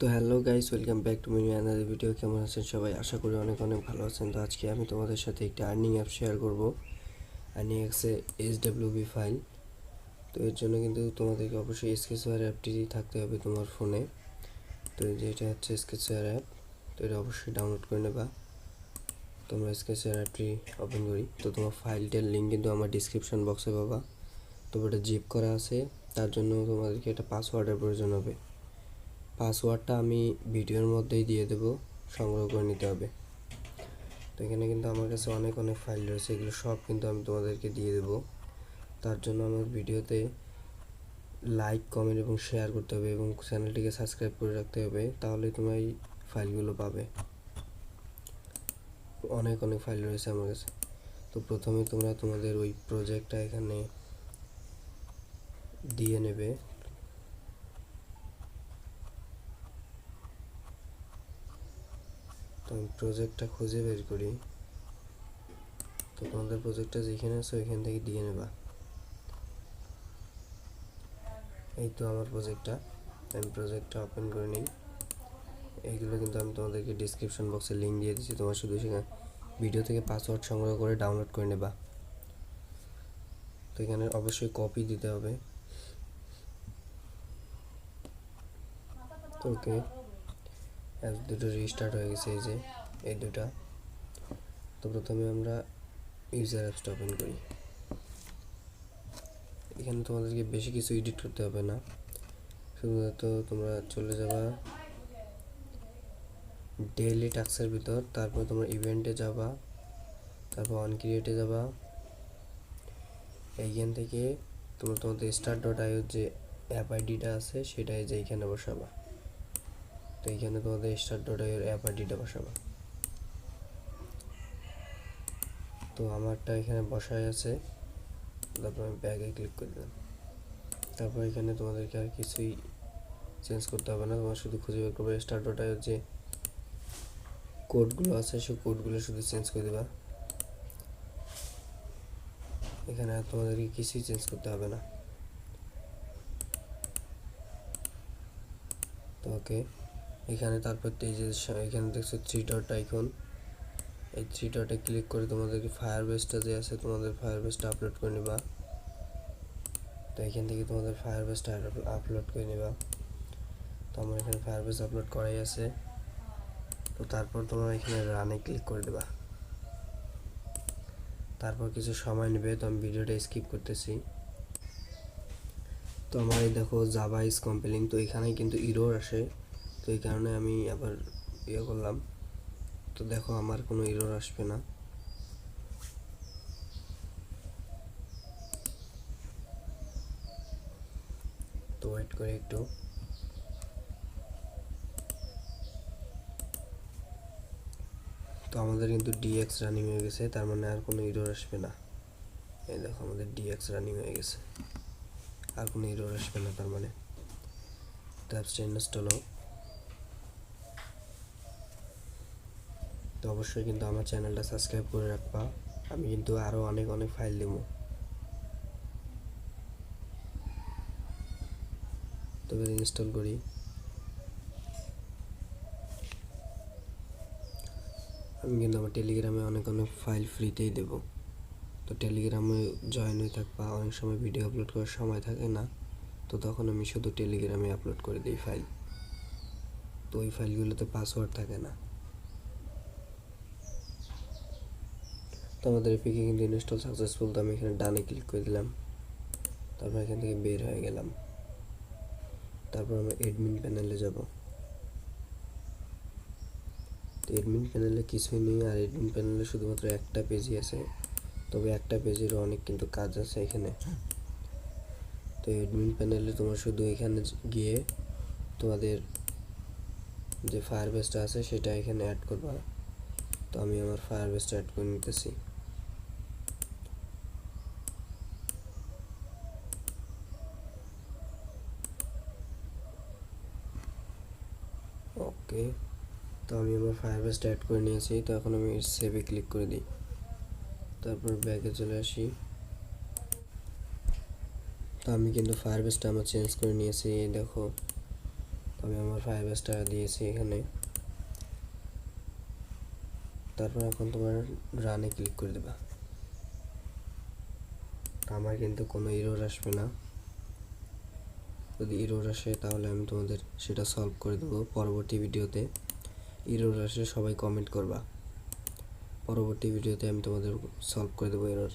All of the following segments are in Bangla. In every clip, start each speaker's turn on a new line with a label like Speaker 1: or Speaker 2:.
Speaker 1: তো hello guys, welcome back to my another video. কেমন আছেন সবাই? আশা করি অনেক ভালো আছেন। তো আজকে আমি তোমাদের সাথে একটি আর্নিং অ্যাপ শেয়ার করব। আর্নিং অ্যাপসে SWB ফাইল। তো এর জন্য কিন্তু তোমাদেরকে অবশ্যই স্কেচওয়্যার অ্যাপটি থাকতে হবে তোমার ফোনে। তো যেটা হচ্ছে স্কেচওয়্যার অ্যাপ, তো এটা অবশ্যই ডাউনলোড করে নেবা। তোমরা স্কেচওয়্যার অ্যাপটি ওপেন করি। তো তোমার ফাইলটার লিঙ্ক কিন্তু আমার ডিসক্রিপশন বক্সে পাবা। তো এটা জিপ করা আছে, তার জন্য তোমাদেরকে একটা পাসওয়ার্ডের প্রয়োজন হবে। পাসওয়ার্ডটা আমি ভিডিওর মধ্যেই দিয়ে দেবো, সংগ্রহ করে নিতে হবে। তো এখানে কিন্তু আমার কাছে অনেক ফাইল রয়েছে, এগুলো সব কিন্তু আমি তোমাদেরকে দিয়ে দেবো। তার জন্য আমার ভিডিওতে লাইক, কমেন্ট এবং শেয়ার করতে হবে এবং চ্যানেলটিকে সাবস্ক্রাইব করে রাখতে হবে, তাহলেই তোমরা এই ফাইলগুলো পাবে। অনেক ফাইল রয়েছে আমার কাছে। তো প্রথমে তোমরা তোমাদের ওই প্রজেক্টটা এখানে দিয়ে নেবে। তো আমি প্রজেক্টটা খুঁজে বের করি। তো তোমাদের প্রজেক্টটা যেখানে আছে ওইখান থেকে দিয়ে নেবা। এই তো আমার প্রজেক্টটা, আমি প্রজেক্টটা ওপেন করে নিই। এইগুলো কিন্তু আমি তোমাদেরকে ডিসক্রিপশন বক্সে লিঙ্ক দিয়ে দিচ্ছি, তোমার শুধু সেখানে ভিডিও থেকে পাসওয়ার্ড সংগ্রহ করে ডাউনলোড করে নেবা। তো এখানে অবশ্যই কপি দিতে হবে। তো ওকে, অ্যাপ দুটো রিস্টার্ট হয়ে গেছে, এই যে এই দুটা। তো প্রথমে আমরা ইউজার অ্যাপসটা ওপেন করি। এখানে তোমাদেরকে বেশি কিছু এডিট করতে হবে না, শুধুমাত্র তোমরা চলে যাবা ডেইলি টাস্কের ভিতর, তারপর তোমরা ইভেন্টে যাবা, তারপর অন ক্রিয়েটে যাবা। এইখান থেকে তোমরা তোমাদের start.io যে অ্যাপ আইডিটা আছে সেটা এই যে এইখানে বসাবা। তো এইখানে তোমাদের start.io অ্যাপ আইডিটা বসাবা। তো আমারটা এখানে বসাই আছে। তারপর আমি ব্যাগে ক্লিক করে দিলাম। তারপর এখানে তোমাদেরকে আর কিছুই চেঞ্জ করতে হবে না, তোমার শুধু খুঁজে বের করবে start.io যে কোডগুলো আছে সেই কোডগুলো শুধু চেঞ্জ করে দেবা। এখানে আর তোমাদেরকে কিছুই চেঞ্জ করতে হবে না। তো ওকে, এখানে তারপর এই যে এখানে দেখছো 3 ডট আইকন, এই 3 ডটে ক্লিক করে তোমাদেরকে ফায়ারবেসটা যে আছে তোমাদের ফায়ারবেসটা আপলোড করে নেবা। তো এখান থেকে তোমাদের ফায়ারবেসটা আপলোড করে নেবা। তো আমার এখানে ফায়ারবেস আপলোড করাই আছে। তো তারপর তোমরা এখানে রানে ক্লিক করে দেবা। তারপর কিছু সময় নেবে, তো আমি ভিডিওটা স্কিপ করতেছি। তো আমার এই দেখো জাভা ইজ কম্পাইলিং, তো এখানেই কিন্তু এরর আসে, তো এই কারণে আমি আবার করলাম। তো দেখো আমার কোনো এরর আসবে না। তো ওয়েট করে একটু। তো আমাদের কিন্তু ডিএক্স রানিং হয়ে গেছে, তার মানে আর কোনো এরর আসবে না। এই দেখো আমাদের ডিএক্স রানিং হয়ে গেছে, আর কোনো এরর আসবে না তার মানে। তো অ্যাপসটা ইনস্টল হোক। তো অবশ্যই কিন্তু আমার চ্যানেলটা সাবস্ক্রাইব করে রাখবা, আমি কিন্তু আরও অনেক ফাইল দেবো। তো এবার ইনস্টল করি। আমি কিন্তু আমার টেলিগ্রামে অনেক ফাইল ফ্রিতেই দেবো। তো টেলিগ্রামে জয়েন হয়ে থাকবা, অনেক সময় ভিডিও আপলোড করার সময় থাকে না, তো তখন আমি শুধু টেলিগ্রামে আপলোড করে দিই ফাইল। তো ওই ফাইলগুলোতে পাসওয়ার্ড থাকে না। তো আমাদের এপিকে কিন্তু ইনস্টল সাকসেসফুল। তো আমি এখানে ডানে ক্লিক করে দিলাম, তারপর এখান থেকে বের হয়ে গেলাম। তারপর আমরা অ্যাডমিন প্যানেলে যাব। তো অ্যাডমিন প্যানেলে কিছুই নেই, আর অ্যাডমিন প্যানেলে শুধুমাত্র একটা পেজই আছে, তবে একটা পেজেরও অনেক কিন্তু কাজ আছে এখানে। তো অ্যাডমিন প্যানেলে তোমরা শুধু এখানে গিয়ে তোমাদের যে ফায়ারবেসটা আছে সেটা এখানে অ্যাড করবা। তো আমি আমার ফায়ারবেসটা অ্যাড করে নিতেছি। ওকে, তো আমি আমার ফায়ারবেসটা অ্যাড করে নিয়েছি। তো এখন আমি সেভে ক্লিক করে দিই, তারপর ব্যাগে চলে আসি। তো আমি কিন্তু ফায়ারবেসটা আমার চেঞ্জ করে নিয়েছি, এই দেখো। আমি আমার 5 স্টার দিয়েছি এখানে। তারপর এখন তোমার রানে ক্লিক করে দেবা। আমার কিন্তু কোনো এরর আসবে না। যদি এরর আসে তাহলে আমি তোমাদের সেটা সলভ করে দেবো পরবর্তী ভিডিওতে। এরর আসলে সবাই কমেন্ট করবা, পরবর্তী ভিডিওতে আমি তোমাদের সলভ করে দেবো এরর।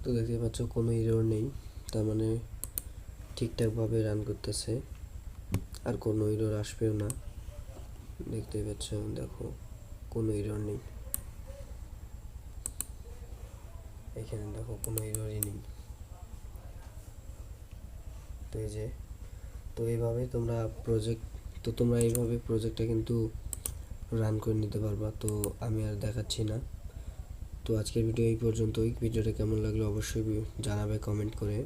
Speaker 1: তো দেখতে পাচ্ছ কোনো এরর নেই, তার মানে ঠিকঠাকভাবে রান করতেছে, আর কোনো এরর আসবেও না। দেখতেই পাচ্ছ, দেখো কোনো এরর নেই, এখানে দেখো কোনো এররই নেই। তো এই যে, তো এইভাবে তোমরা এইভাবে প্রজেক্টটা কিন্তু রান করে নিতে পারবা। তো আমি আর দেখাচ্ছি না। তো আজকের ভিডিও এই পর্যন্তই। ভিডিওটা কেমন লাগলো অবশ্যই জানাবে কমেন্ট করে।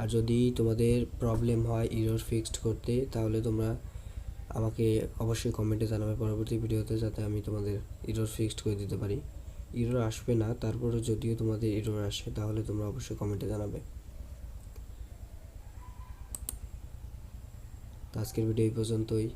Speaker 1: আর যদি তোমাদের প্রবলেম হয় এরর ফিক্সড করতে, তাহলে তোমরা আমাকে অবশ্যই কমেন্টে জানাবে পরবর্তী ভিডিওতে, যাতে আমি তোমাদের এরর ফিক্সড করে দিতে পারি। এরর আসবে না, তারপরে যদিও তোমাদের এরর আসে তাহলে তোমরা অবশ্যই কমেন্টে জানাবে। তো আজকের ভিডিও এই পর্যন্তই।